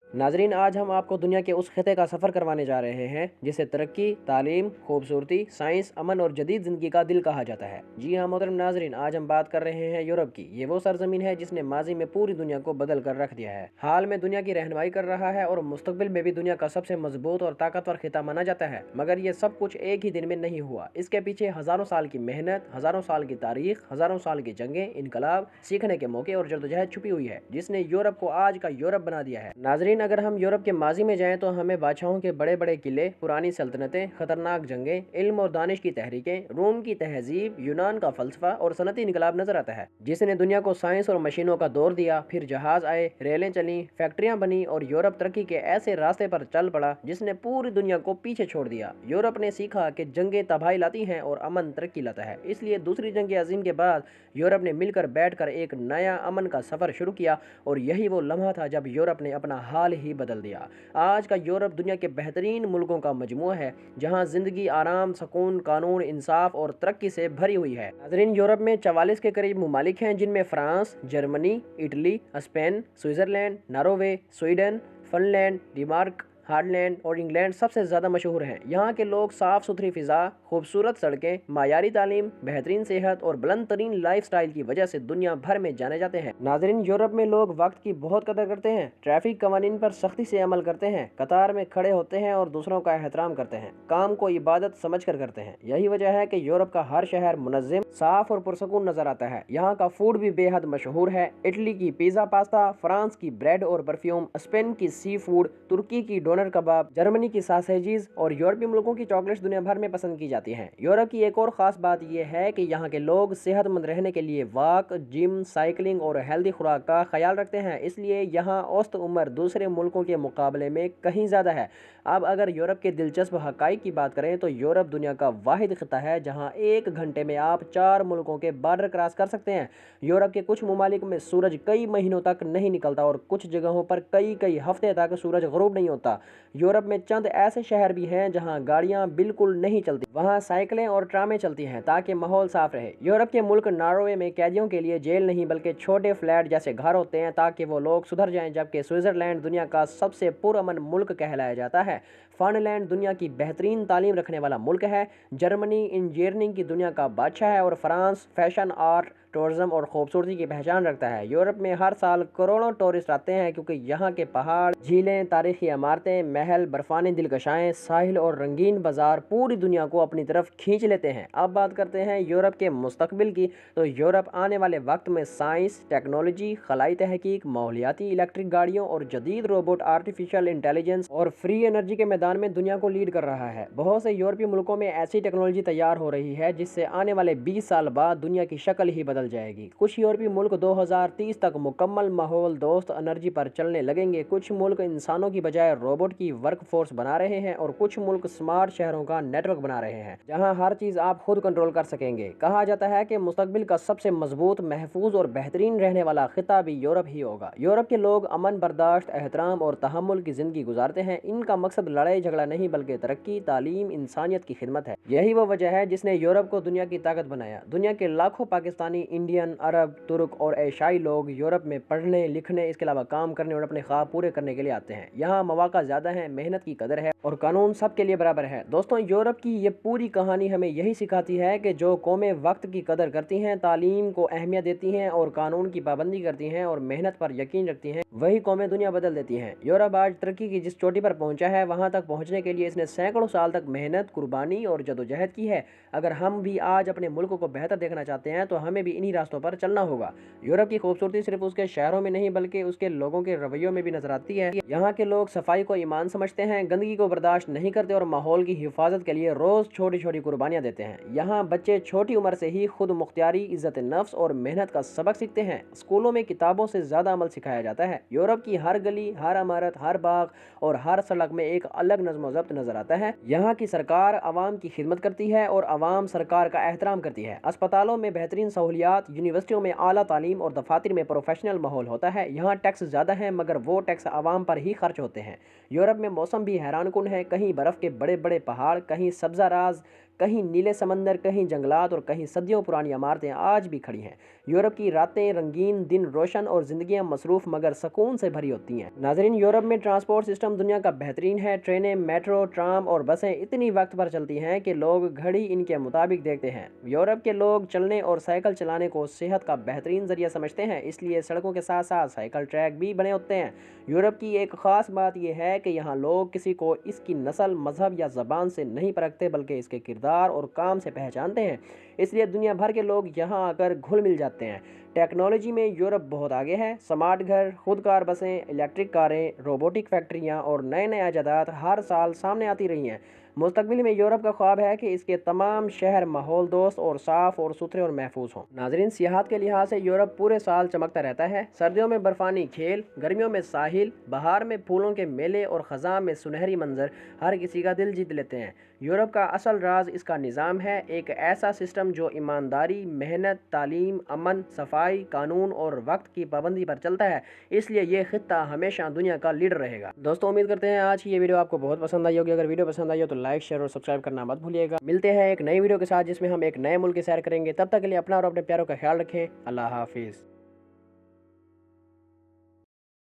नाजरीन, आज हम आपको दुनिया के उस खिते का सफ़र करवाने जा रहे हैं जिसे तरक्की, तालीम, खूबसूरती, साइंस, अमन और जदीद ज़िंदगी का दिल कहा जाता है। जी हाँ मोहतरम नाजरीन, आज हम बात कर रहे हैं यूरोप की। ये वो सरजमीन है जिसने माजी में पूरी दुनिया को बदल कर रख दिया है, हाल में दुनिया की रहनुमाई कर रहा है और मुस्तकबिल में भी दुनिया का सबसे मजबूत और ताकतवर खिता माना जाता है। मगर ये सब कुछ एक ही दिन में नहीं हुआ। इसके पीछे हज़ारों साल की मेहनत, हज़ारों साल की तारीख, हज़ारों साल की जंगें, इनकलाब, सीखने के मौके और जद्दोजहद छुपी हुई है, जिसने यूरोप को आज का यूरोप बना दिया है। नाजरीन, अगर हम यूरोप के माजी में जाएं तो हमें बादशाहों के बड़े बड़े किले, पुरानी सल्तनतें, खतरनाक जंगें, इल्म और दानिश की तहरीकें, रोम की तहजीब, यूनान का फलसफा और सनती इनकलाब नजर आता है, जिसने दुनिया को साइंस और मशीनों का दौर दिया। फिर जहाज आए, रेलें चली, फैक्ट्रियां बनी और यूरोप तरक्की के ऐसे रास्ते पर चल पड़ा जिसने पूरी दुनिया को पीछे छोड़ दिया। यूरोप ने सीखा कि जंगें तबाही लाती हैं और अमन तरक्की लाता है। इसलिए दूसरी जंग अजीम के बाद यूरोप ने मिलकर बैठकर एक नया अमन का सफर शुरू किया और यही वो लम्हा था जब यूरोप ने अपना हाल ही बदल दिया। आज का यूरोप दुनिया के बेहतरीन मुल्कों का मजमूआ है, जहां जिंदगी आराम, सुकून, कानून, इंसाफ और तरक्की से भरी हुई है। नाज़रीन, यूरोप में 44 के करीब ममालिक हैं, जिनमें France, Germany, Italy, Spain, Switzerland, Norway, Sweden, Finland, Denmark, Holland और इंग्लैंड सबसे ज़्यादा मशहूर हैं। यहाँ के लोग साफ़ सुथरी फ़िज़ा, खूबसूरत सड़कें, मायारी तालीम, बेहतरीन सेहत और बुलंद तरीन लाइफ स्टाइल की वजह से दुनिया भर में जाने जाते हैं। नाज़रीन, यूरोप में लोग वक्त की बहुत कदर करते हैं, ट्रैफिक कवानीन पर सख्ती से अमल करते हैं, कतार में खड़े होते हैं और दूसरों का एहतराम करते हैं, काम को इबादत समझ कर करते हैं। यही वजह है कि यूरोप का हर शहर मुनज़्ज़म, साफ़ और पुरसकून नज़र आता है। यहाँ का फूड भी बेहद मशहूर है। इटली की पिज़्ज़ा पास्ता, फ्रांस की ब्रेड और परफ्यूम, स्पेन की सी फूड, तुर्की की डोनर कबाब, जर्मनी की सॉसेजेस और यूरोपीय मुल्कों की चॉकलेट्स दुनिया भर में पसंद की जाती हैं। यूरोप की एक और ख़ास बात यह है कि यहाँ के लोग सेहतमंद रहने के लिए वॉक, जिम, साइकिलिंग और हेल्दी खुराक का ख्याल रखते हैं। इसलिए यहाँ औसत उम्र दूसरे मुल्कों के मुकाबले में कहीं ज़्यादा है। अब अगर यूरोप के दिलचस्प हक़ाइक़ की बात करें तो यूरोप दुनिया का वाहिद ख़िता है जहाँ 1 घंटे में आप 4 मुल्कों के बॉर्डर क्रॉस कर सकते हैं। यूरोप के कुछ ममालिक में सूरज कई महीनों तक नहीं निकलता और कुछ जगहों पर कई हफ्ते तक सूरज ग़ुरूब नहीं होता। यूरोप में चंद ऐसे शहर भी हैं जहां गाड़ियां बिल्कुल नहीं चलती, वहां साइकिलें और ट्रामें चलती हैं ताकि माहौल साफ रहे। यूरोप के मुल्क नॉर्वे में कैदियों के लिए जेल नहीं बल्कि छोटे फ्लैट जैसे घर होते हैं ताकि वो लोग सुधर जाएं, जबकि स्विट्जरलैंड दुनिया का सबसे पुरअमन मुल्क कहलाया जाता है। फिनलैंड दुनिया की बेहतरीन तालीम रखने वाला मुल्क है। जर्मनी इंजीनियरिंग की दुनिया का बादशाह है और फ्रांस फैशन, आर्ट, टूरिज्म और खूबसूरती की पहचान रखता है। यूरोप में हर साल करोड़ों टूरिस्ट आते हैं क्योंकि यहाँ के पहाड़, झीलें, तारीखी इमारतें, महल, बर्फानी दिलकशाएं, साहिल और रंगीन बाजार पूरी दुनिया को अपनी तरफ खींच लेते हैं। अब बात करते हैं यूरोप के मुस्तकबिल की। तो यूरोप आने वाले वक्त में साइंस, टेक्नोलॉजी, खलाई तहकीक, माहौलियाती इलेक्ट्रिक गाड़ियों और जदीद रोबोट, आर्टिफिशियल इंटेलिजेंस और फ्री एनर्जी के मैदान में दुनिया को लीड कर रहा है। बहुत से यूरोपीय मुल्कों में ऐसी टेक्नोलॉजी तैयार हो रही है जिससे आने वाले 20 साल बाद दुनिया की शक्ल ही बदल जाएगी। कुछ यूरोपीय मुल्क 2030 तक मुकम्मल माहौल दोस्त एनर्जी पर चलने लगेंगे। कुछ मुल्क इंसानों की बजाय रोबोट की वर्क फोर्स बना रहे हैं और कुछ मुल्क स्मार्ट शहरों का नेटवर्क बना रहे हैं जहां हर चीज आप खुद कंट्रोल कर सकेंगे। कहा जाता है कि मुस्तकबिल का सबसे मजबूत, महफूज और बेहतरीन रहने वाला खिता भी यूरोप ही होगा। यूरोप के लोग अमन, बर्दाश्त, एहतराम और तहम्मुल की जिंदगी गुजारते हैं। इनका मकसद लड़ाई झगड़ा नहीं बल्कि तरक्की, तालीम, इंसानियत की खिदमत है। यही वो वजह है जिसने यूरोप को दुनिया की ताकत बनाया। दुनिया के लाखों पाकिस्तानी, इंडियन, अरब, तुर्क और एशियाई लोग यूरोप में पढ़ने, लिखने, इसके अलावा काम करने और अपने ख्वाब पूरे करने के लिए आते हैं। यहाँ मौका ज़्यादा है, मेहनत की कदर है और कानून सबके लिए बराबर है। दोस्तों, यूरोप की ये पूरी कहानी हमें यही सिखाती है कि जो कौमें वक्त की कदर करती हैं, तालीम को अहमियत देती हैं और कानून की पाबंदी करती हैं और मेहनत पर यकीन रखती हैं, वही कौमें दुनिया बदल देती हैं। यूरोप आज तरक्की की जिस चोटी पर पहुंचा है, वहां तक पहुंचने के लिए इसने सैकड़ों साल तक मेहनत, कुर्बानी और जदोजहद की है। अगर हम भी आज अपने मुल्क को बेहतर देखना चाहते हैं तो हमें भी इन्हीं रास्तों पर चलना होगा। यूरोप की खूबसूरती सिर्फ उसके शहरों में नहीं बल्कि उसके लोगों के रवैयों में भी नजर आती है। यहाँ के लोग सफाई को ईमान समझते हैं, गंदगी को बर्दाश्त नहीं करते और माहौल की हिफाजत के लिए रोज छोटी छोटी कुर्बानियां देते हैं। यहाँ बच्चे छोटी उम्र से ही खुद मुख्तियारी, इज्जत नफ्स और मेहनत का सबक सीखते हैं। स्कूलों में किताबों से ज्यादा अमल सिखाया जाता है। यूरोप की हर गली, हर इमारत, हर बाग और हर सड़क में एक अलग नज़्म व ज़ब्त नजर आता है। यहाँ की सरकार आवाम की खिदमत करती है और आवाम सरकार का एहतराम करती है। अस्पतालों में बेहतरीन सहूलियात, यूनिवर्सिटियों में आला तालीम और दफातर में प्रोफेशनल माहौल होता है। यहाँ टैक्स ज़्यादा है मगर वो टैक्स आवाम पर ही खर्च होते हैं। यूरोप में मौसम भी हैरानकुन है, कहीं बर्फ़ के बड़े बड़े पहाड़, कहीं सब्ज़ा राज, कहीं नीले समंदर, कहीं जंगलात और कहीं सदियों पुरानी इमारतें आज भी खड़ी हैं। यूरोप की रातें रंगीन, दिन रोशन और जिंदगियां मसरूफ मगर सुकून से भरी होती हैं। नाजरीन, यूरोप में ट्रांसपोर्ट सिस्टम दुनिया का बेहतरीन है। ट्रेनें, मेट्रो, ट्राम और बसें इतनी वक्त पर चलती हैं कि लोग घड़ी इनके मुताबिक देखते हैं। यूरोप के लोग चलने और साइकिल चलाने को सेहत का बेहतरीन जरिया समझते हैं, इसलिए सड़कों के साथ साथ साइकिल ट्रैक भी बने होते हैं। यूरोप की एक ख़ास बात यह है कि यहाँ लोग किसी को इसकी नस्ल, मजहब या ज़बान से नहीं परखते, बल्कि इसके किरदार और काम से पहचानते हैं। इसलिए दुनिया भर के लोग यहाँ आकर घुल मिल जाते हैं। टेक्नोलॉजी में यूरोप बहुत आगे है। स्मार्ट घर, खुदकार बसें, इलेक्ट्रिक कारें, रोबोटिक फैक्ट्रियाँ और नए नए इजादात हर साल सामने आती रही हैं। मुस्तकबिल में यूरोप का ख्वाब है कि इसके तमाम शहर माहौल दोस्त और साफ़ और सुथरे और महफूज हों। नाजरीन, सियाहत के लिहाज से यूरोप पूरे साल चमकता रहता है। सर्दियों में बर्फानी खेल, गर्मियों में साहिल, बहार में फूलों के मेले और ख़ज़ां में सुनहरी मंजर हर किसी का दिल जीत लेते हैं। यूरोप का असल राज इसका निज़ाम है, एक ऐसा सिस्टम जो ईमानदारी, मेहनत, तालीम, अमन, सफाई, कानून और वक्त की पाबंदी पर चलता है। इसलिए ये खित्ता हमेशा दुनिया का लीडर रहेगा। दोस्तों, उम्मीद करते हैं आज की ये वीडियो आपको बहुत पसंद आई होगी। अगर वीडियो पसंद आई हो तो लाइक, शेयर और सब्सक्राइब करना मत भूलिएगा। मिलते हैं एक नई वीडियो के साथ जिसमें हम एक नए मुल्क की सैर करेंगे। तब तक के लिए अपना और अपने प्यारों का ख्याल रखें। अल्लाह हाफिज़।